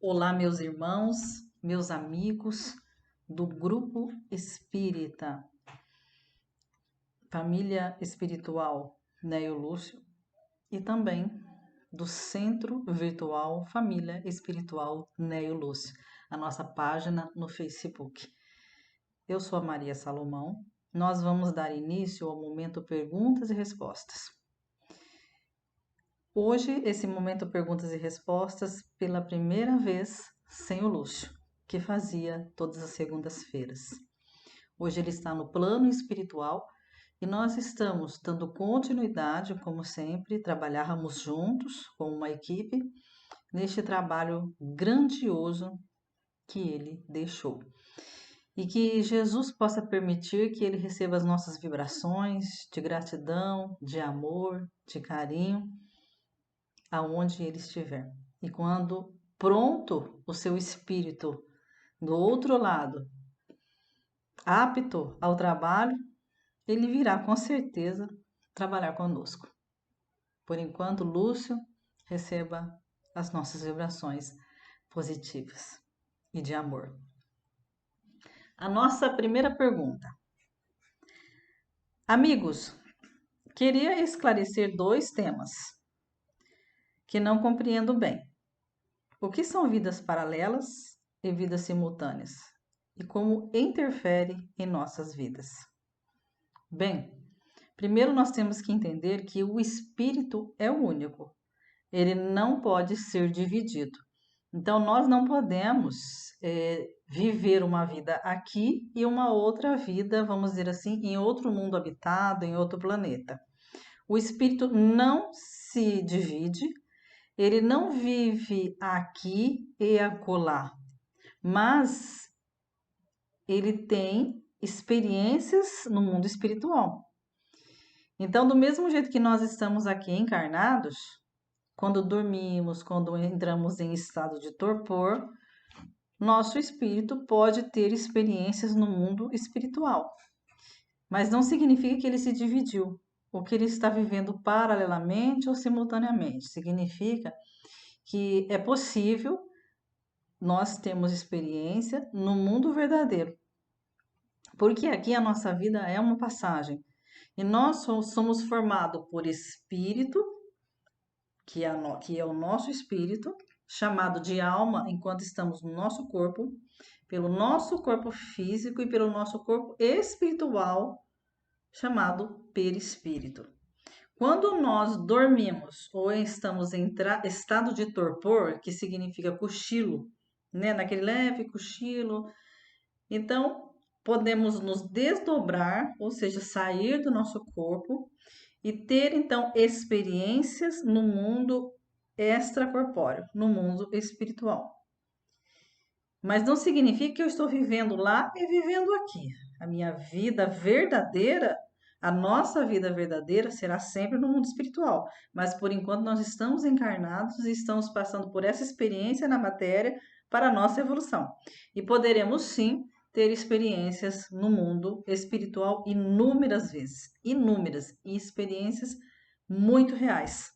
Olá, meus irmãos, meus amigos do Grupo Espírita, Família Espiritual Neo Lúcio e também do Centro Virtual Família Espiritual Neo Lúcio, a nossa página no Facebook. Eu sou a Maria Salomão. Nós vamos dar início ao momento Perguntas e Respostas. Hoje, esse momento Perguntas e Respostas, pela primeira vez, sem o Lúcio, que fazia todas as segundas-feiras. Hoje ele está no plano espiritual e nós estamos dando continuidade, como sempre, trabalhamos juntos com uma equipe neste trabalho grandioso que ele deixou. E que Jesus possa permitir que ele receba as nossas vibrações de gratidão, de amor, de carinho, aonde ele estiver. E quando pronto o seu espírito do outro lado, apto ao trabalho, ele virá com certeza trabalhar conosco. Por enquanto, Lúcio, receba as nossas vibrações positivas e de amor. A nossa primeira pergunta. Amigos, queria esclarecer dois temas que não compreendo bem. O que são vidas paralelas e vidas simultâneas? E como interfere em nossas vidas? Bem, primeiro nós temos que entender que o espírito é o único. Ele não pode ser dividido. Então, nós não podemos viver uma vida aqui e uma outra vida, vamos dizer assim, em outro mundo habitado, em outro planeta. O espírito não se divide, ele não vive aqui e acolá, mas ele tem experiências no mundo espiritual. Então, do mesmo jeito que nós estamos aqui encarnados, quando dormimos, quando entramos em estado de torpor, nosso espírito pode ter experiências no mundo espiritual. Mas não significa que ele se dividiu, ou que ele está vivendo paralelamente ou simultaneamente. Significa que é possível nós termos experiência no mundo verdadeiro. Porque aqui a nossa vida é uma passagem. E nós somos formados por espírito, que é o nosso espírito, chamado de alma enquanto estamos no nosso corpo, pelo nosso corpo físico e pelo nosso corpo espiritual, chamado perispírito. Quando nós dormimos ou estamos em estado de torpor, que significa cochilo, né? Naquele leve cochilo, então podemos nos desdobrar, ou seja, sair do nosso corpo e ter então experiências no mundo extracorpóreo, no mundo espiritual. Mas não significa que eu estou vivendo lá e vivendo aqui. A minha vida verdadeira, a nossa vida verdadeira será sempre no mundo espiritual. Mas por enquanto nós estamos encarnados e estamos passando por essa experiência na matéria para a nossa evolução. E poderemos sim ter experiências no mundo espiritual inúmeras vezes, inúmeras, e experiências muito reais.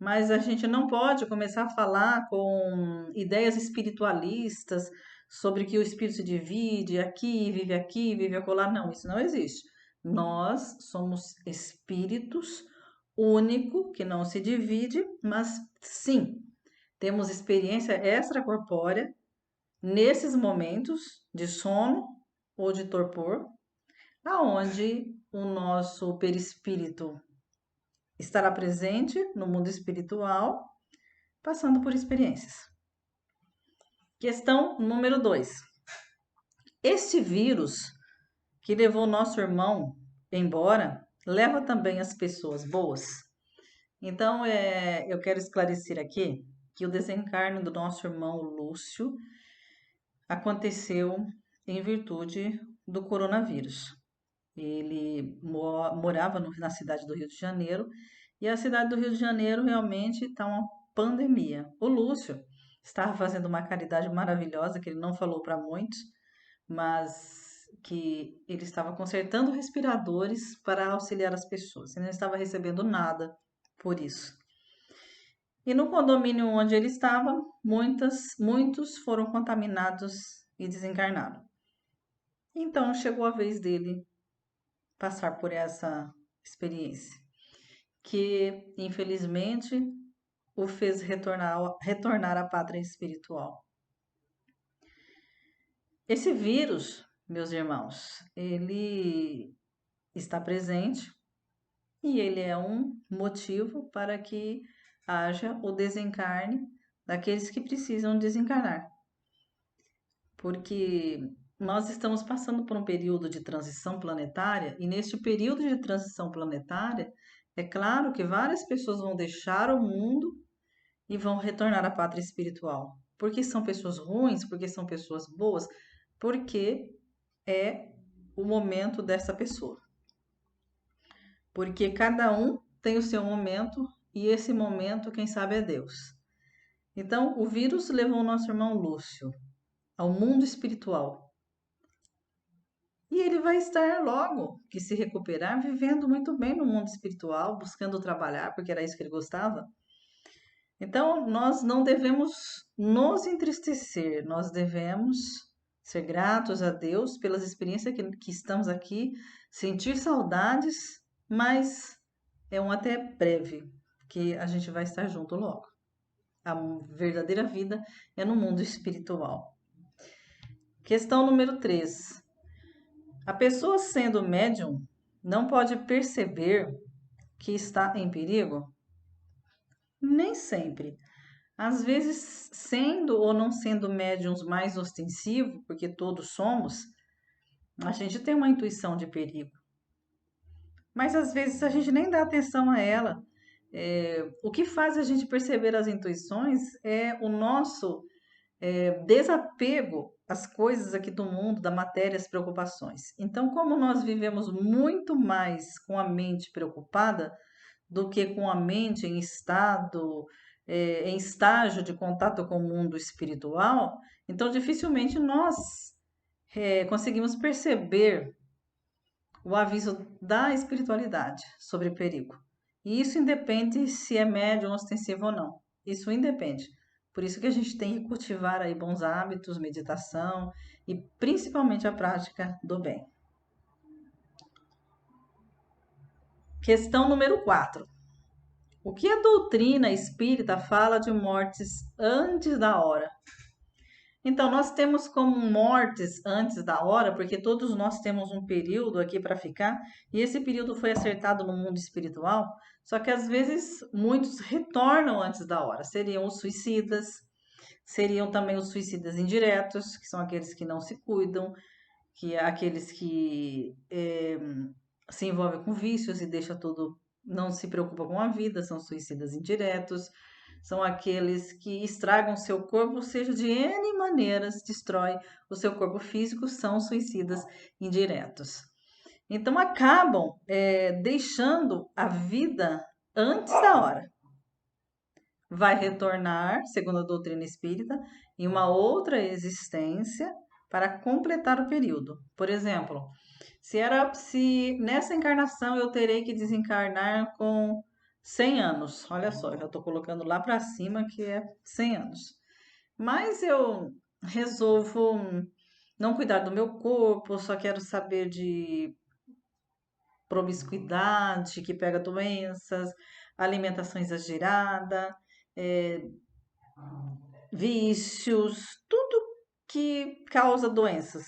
Mas a gente não pode começar a falar com ideias espiritualistas sobre que o espírito se divide aqui, vive acolá. Não, isso não existe. Nós somos espíritos único, que não se divide, mas sim, temos experiência extracorpórea nesses momentos de sono ou de torpor, aonde o nosso perispírito estará presente no mundo espiritual, passando por experiências. Questão número 2. Este vírus que levou nosso irmão embora, leva também as pessoas boas? Então, eu quero esclarecer aqui que o desencarne do nosso irmão Lúcio aconteceu em virtude do coronavírus. Ele morava na cidade do Rio de Janeiro e a cidade do Rio de Janeiro realmente está uma pandemia. O Lúcio estava fazendo uma caridade maravilhosa que ele não falou para muitos, mas que ele estava consertando respiradores para auxiliar as pessoas. Ele não estava recebendo nada por isso. E no condomínio onde ele estava, muitos foram contaminados e desencarnaram. Então chegou a vez dele passar por essa experiência, que infelizmente o fez retornar à pátria espiritual. Esse vírus, meus irmãos, ele está presente e ele é um motivo para que haja o desencarne daqueles que precisam desencarnar. Porque nós estamos passando por um período de transição planetária e neste período de transição planetária, é claro que várias pessoas vão deixar o mundo e vão retornar à pátria espiritual. Porque são pessoas ruins, porque são pessoas boas, porque é o momento dessa pessoa. Porque cada um tem o seu momento e esse momento, quem sabe, é Deus. Então, o vírus levou o nosso irmão Lúcio ao mundo espiritual. E ele vai estar logo que se recuperar, vivendo muito bem no mundo espiritual, buscando trabalhar, porque era isso que ele gostava. Então, nós não devemos nos entristecer, nós devemos ser gratos a Deus pelas experiências que estamos aqui, sentir saudades, mas é um até breve, que a gente vai estar junto logo. A verdadeira vida é no mundo espiritual. Questão número 3. A pessoa sendo médium não pode perceber que está em perigo? Nem sempre. Às vezes, sendo ou não sendo médiums mais ostensivos, porque todos somos, a gente tem uma intuição de perigo. Mas às vezes a gente nem dá atenção a ela. O que faz a gente perceber as intuições é o nosso desapego às coisas aqui do mundo, da matéria, às preocupações. Então, como nós vivemos muito mais com a mente preocupada do que com a mente em estágio de contato com o mundo espiritual, então dificilmente nós conseguimos perceber o aviso da espiritualidade sobre perigo. E isso independe se é médium ostensivo ou não. Isso independe. Por isso que a gente tem que cultivar aí bons hábitos, meditação e principalmente a prática do bem. Questão número 4. O que a doutrina espírita fala de mortes antes da hora? Então, nós temos como mortes antes da hora, porque todos nós temos um período aqui para ficar, e esse período foi acertado no mundo espiritual, só que às vezes muitos retornam antes da hora. Seriam os suicidas, seriam também os suicidas indiretos, que são aqueles que não se cuidam, que é aqueles que se envolvem com vícios e deixa tudo, não se preocupa com a vida, são suicidas indiretos. São aqueles que estragam seu corpo, seja de N maneiras, destrói o seu corpo físico, são suicidas indiretos. Então acabam deixando a vida antes da hora. Vai retornar, segundo a doutrina espírita, em uma outra existência para completar o período. Por exemplo, se nessa encarnação eu terei que desencarnar com 100 anos. Olha só, eu já estou colocando lá para cima que é 100 anos. Mas eu resolvo não cuidar do meu corpo, só quero saber de promiscuidade que pega doenças, alimentação exagerada, vícios, tudo que causa doenças.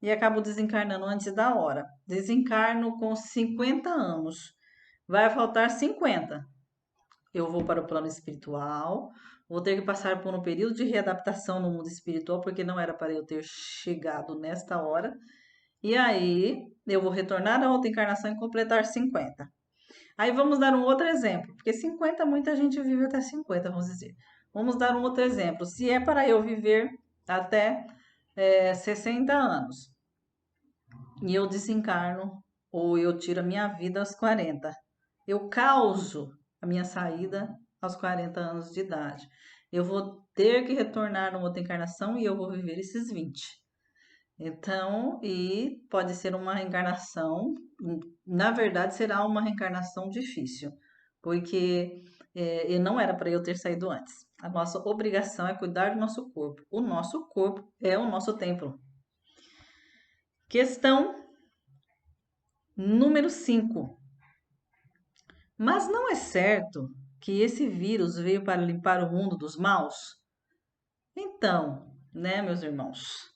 E acabo desencarnando antes da hora. Desencarno com 50 anos. Vai faltar 50. Eu vou para o plano espiritual, vou ter que passar por um período de readaptação no mundo espiritual, porque não era para eu ter chegado nesta hora. E aí, eu vou retornar à outra encarnação e completar 50. Aí vamos dar um outro exemplo, porque 50 muita gente vive até 50, vamos dizer. Vamos dar um outro exemplo. Se é para eu viver até 60 anos e eu desencarno ou eu tiro a minha vida aos 40, eu causo a minha saída aos 40 anos de idade. Eu vou ter que retornar numa outra encarnação e eu vou viver esses 20. Então, e pode ser uma reencarnação, na verdade será uma reencarnação difícil, porque e não era para eu ter saído antes. A nossa obrigação é cuidar do nosso corpo. O nosso corpo é o nosso templo. Questão número 5. Mas não é certo que esse vírus veio para limpar o mundo dos maus? Então, né, meus irmãos,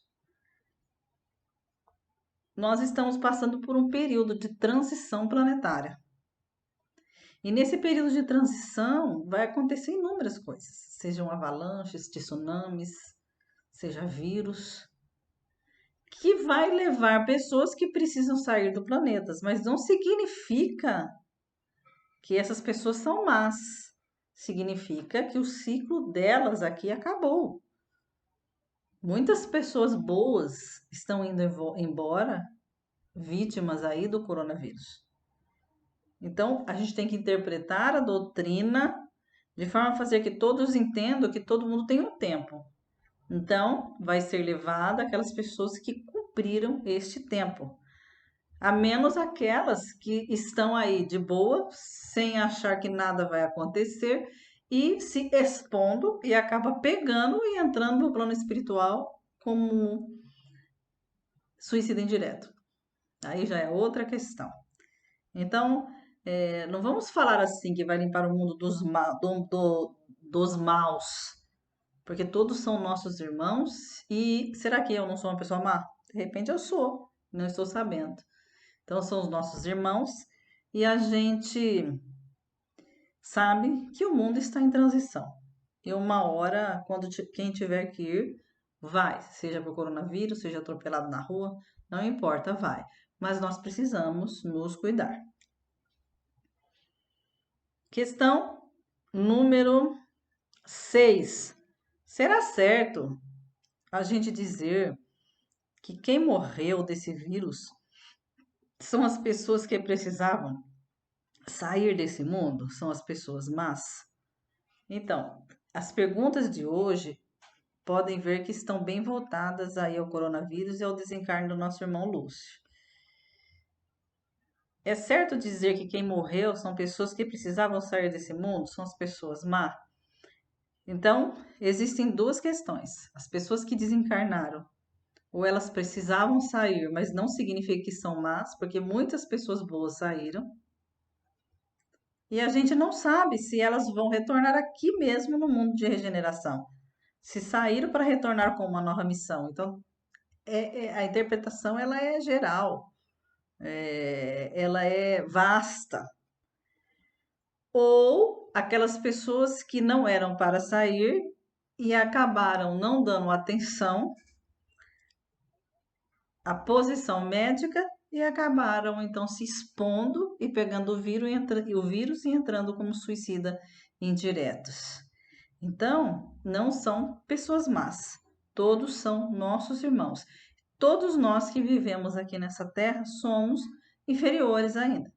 nós estamos passando por um período de transição planetária. E nesse período de transição vai acontecer inúmeras coisas, sejam avalanches, tsunamis, seja vírus, que vai levar pessoas que precisam sair do planeta, mas não significa que essas pessoas são más. Significa que o ciclo delas aqui acabou. Muitas pessoas boas estão indo embora, vítimas aí do coronavírus. Então, a gente tem que interpretar a doutrina de forma a fazer que todos entendam que todo mundo tem um tempo. Então, vai ser levada aquelas pessoas que cumpriram este tempo. A menos aquelas que estão aí de boa, sem achar que nada vai acontecer e se expondo e acaba pegando e entrando no plano espiritual como suicida indireto. Aí já é outra questão. Então, não vamos falar assim que vai limpar o mundo dos maus, porque todos são nossos irmãos. E será que eu não sou uma pessoa má? De repente eu sou, não estou sabendo. Então, são os nossos irmãos e a gente sabe que o mundo está em transição. E uma hora, quem tiver que ir, vai, seja por coronavírus, seja atropelado na rua, não importa, vai. Mas nós precisamos nos cuidar. Questão número 6. Será certo a gente dizer que quem morreu desse vírus são as pessoas que precisavam sair desse mundo? São as pessoas más? Então, as perguntas de hoje podem ver que estão bem voltadas aí ao coronavírus e ao desencarne do nosso irmão Lúcio. É certo dizer que quem morreu são pessoas que precisavam sair desse mundo? São as pessoas má? Então, existem duas questões. As pessoas que desencarnaram, ou elas precisavam sair, mas não significa que são más, porque muitas pessoas boas saíram. E a gente não sabe se elas vão retornar aqui mesmo no mundo de regeneração. Se saíram para retornar com uma nova missão. Então, a interpretação ela é geral, ela é vasta. Ou aquelas pessoas que não eram para sair e acabaram não dando atenção à posição médica e acabaram então se expondo e pegando o vírus e entrando como suicida indiretos. Então, não são pessoas más, todos são nossos irmãos. Todos nós que vivemos aqui nessa terra somos inferiores ainda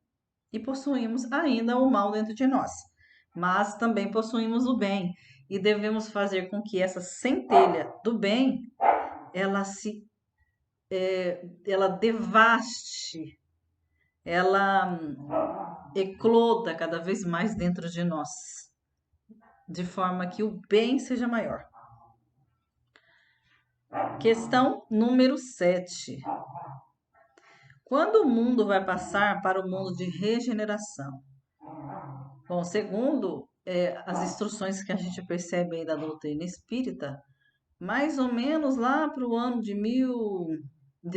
e possuímos ainda o mal dentro de nós, mas também possuímos o bem e devemos fazer com que essa centelha do bem ela se ela devaste, ela ecloda cada vez mais dentro de nós, de forma que o bem seja maior. Questão número 7. Quando o mundo vai passar para o mundo de regeneração? Bom, segundo as instruções que a gente percebe aí da doutrina espírita, mais ou menos lá para o ano de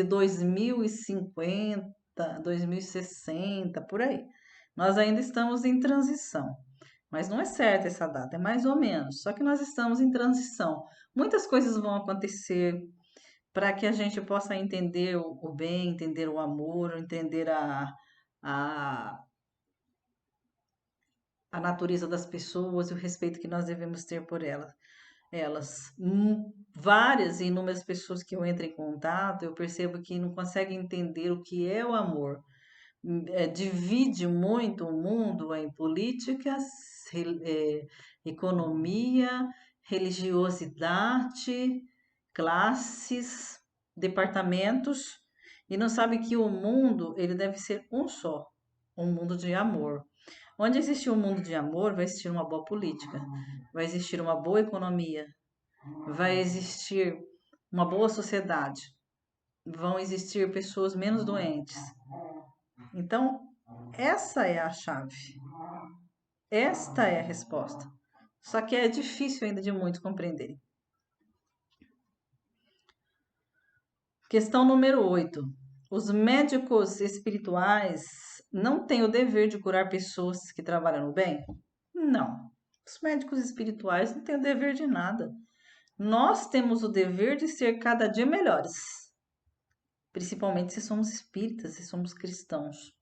2050, 2060, por aí. Nós ainda estamos em transição, mas não é certa essa data, é mais ou menos. Só que nós estamos em transição. Muitas coisas vão acontecer para que a gente possa entender o bem, entender o amor, entender a, a natureza das pessoas e o respeito que nós devemos ter por elas. Várias e inúmeras pessoas que eu entro em contato, eu percebo que não conseguem entender o que é o amor. Divide muito o mundo em políticas, economia, religiosidade, classes, departamentos, e não sabe que o mundo ele deve ser um só, um mundo de amor. Onde existir um mundo de amor, vai existir uma boa política, vai existir uma boa economia, vai existir uma boa sociedade, vão existir pessoas menos doentes. Então, essa é a chave. Esta é a resposta. Só que é difícil ainda de muitos compreenderem. Questão número 8. Os médicos espirituais não têm o dever de curar pessoas que trabalham no bem? Não. Os médicos espirituais não têm o dever de nada. Nós temos o dever de ser cada dia melhores, principalmente se somos espíritas, se somos cristãos.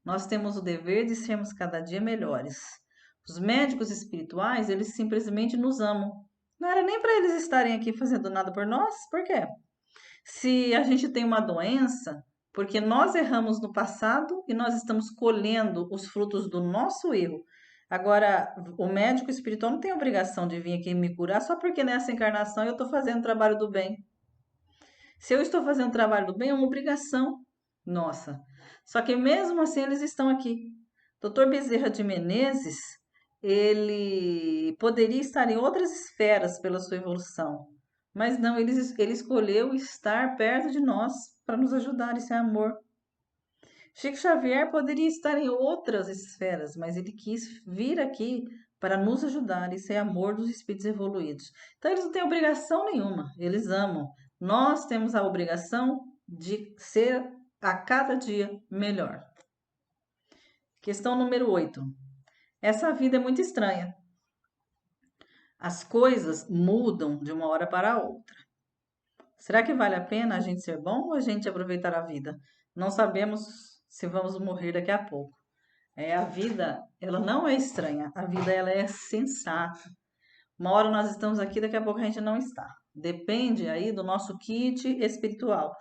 Nós temos o dever de sermos cada dia melhores. Os médicos espirituais, eles simplesmente nos amam. Não era nem para eles estarem aqui fazendo nada por nós, por quê? Se a gente tem uma doença, porque nós erramos no passado e nós estamos colhendo os frutos do nosso erro. Agora, o médico espiritual não tem obrigação de vir aqui me curar só porque nessa encarnação eu estou fazendo o trabalho do bem. Se eu estou fazendo o trabalho do bem, é uma obrigação nossa. Só que mesmo assim eles estão aqui. Dr. Bezerra de Menezes, ele poderia estar em outras esferas pela sua evolução, mas não, ele escolheu estar perto de nós para nos ajudar, isso é amor. Chico Xavier poderia estar em outras esferas, mas ele quis vir aqui para nos ajudar, isso é amor dos espíritos evoluídos. Então eles não têm obrigação nenhuma, eles amam. Nós temos a obrigação de ser a cada dia melhor. Questão número 8. Essa vida é muito estranha. As coisas mudam de uma hora para a outra. Será que vale a pena a gente ser bom ou a gente aproveitar a vida? Não sabemos se vamos morrer daqui a pouco. A vida, ela não é estranha. A vida, ela é sensata. Uma hora nós estamos aqui, daqui a pouco a gente não está. Depende aí do nosso kit espiritual.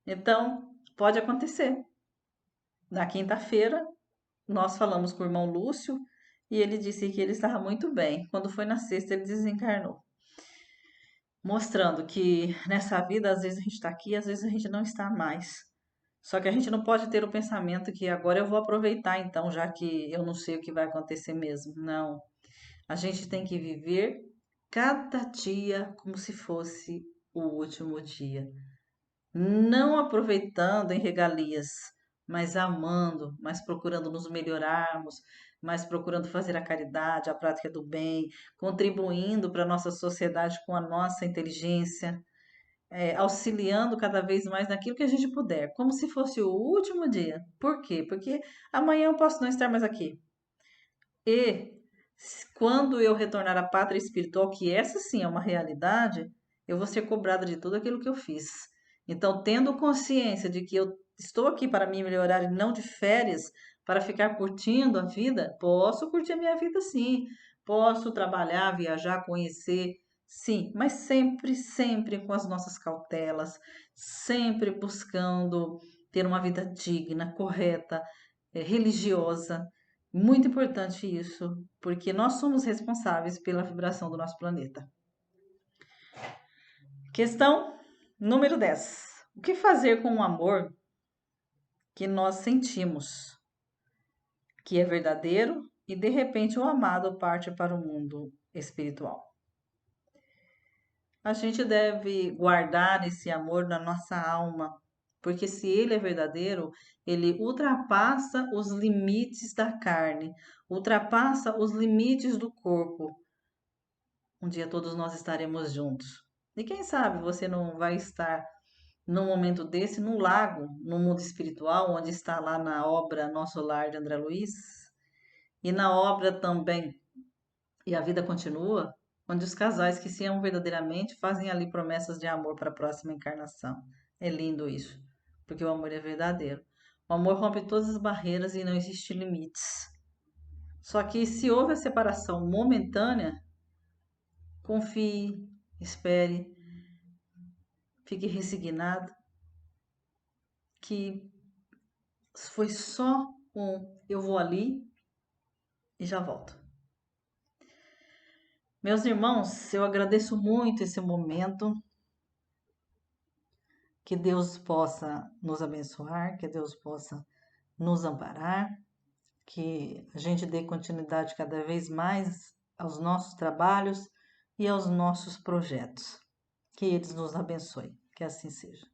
Então, pode acontecer. Na quinta-feira, nós falamos com o irmão Lúcio e ele disse que ele estava muito bem. Quando foi na sexta, ele desencarnou. Mostrando que nessa vida, às vezes a gente está aqui, às vezes a gente não está mais. Só que a gente não pode ter o pensamento que agora eu vou aproveitar, então, já que eu não sei o que vai acontecer mesmo. Não. A gente tem que viver cada dia como se fosse o último dia. Não aproveitando em regalias, mas amando, mas procurando nos melhorarmos, mas procurando fazer a caridade, a prática do bem, contribuindo para a nossa sociedade com a nossa inteligência, auxiliando cada vez mais naquilo que a gente puder, como se fosse o último dia. Por quê? Porque amanhã eu posso não estar mais aqui. E quando eu retornar à pátria espiritual, que essa sim é uma realidade, eu vou ser cobrada de tudo aquilo que eu fiz. Então, tendo consciência de que eu estou aqui para me melhorar e não de férias, para ficar curtindo a vida, posso curtir a minha vida sim. Posso trabalhar, viajar, conhecer, sim, mas sempre, sempre com as nossas cautelas, sempre buscando ter uma vida digna, correta, religiosa. Muito importante isso, porque nós somos responsáveis pela vibração do nosso planeta. Questão número 10. O que fazer com o amor que nós sentimos, que é verdadeiro, e de repente o amado parte para o mundo espiritual? A gente deve guardar esse amor na nossa alma, porque se ele é verdadeiro, ele ultrapassa os limites da carne, ultrapassa os limites do corpo. Um dia todos nós estaremos juntos. E quem sabe você não vai estar num momento desse no lago, no mundo espiritual, onde está lá na obra Nosso Lar de André Luiz, e na obra também E a Vida Continua, onde os casais que se amam verdadeiramente fazem ali promessas de amor para a próxima encarnação. É lindo isso, porque o amor é verdadeiro. O amor rompe todas as barreiras e não existe limites. Só que se houve a separação momentânea, confie, espere, fique resignado, que foi só eu vou ali e já volto. Meus irmãos, eu agradeço muito esse momento. Que Deus possa nos abençoar, que Deus possa nos amparar, que a gente dê continuidade cada vez mais aos nossos trabalhos e aos nossos projetos. Que eles nos abençoem, que assim seja.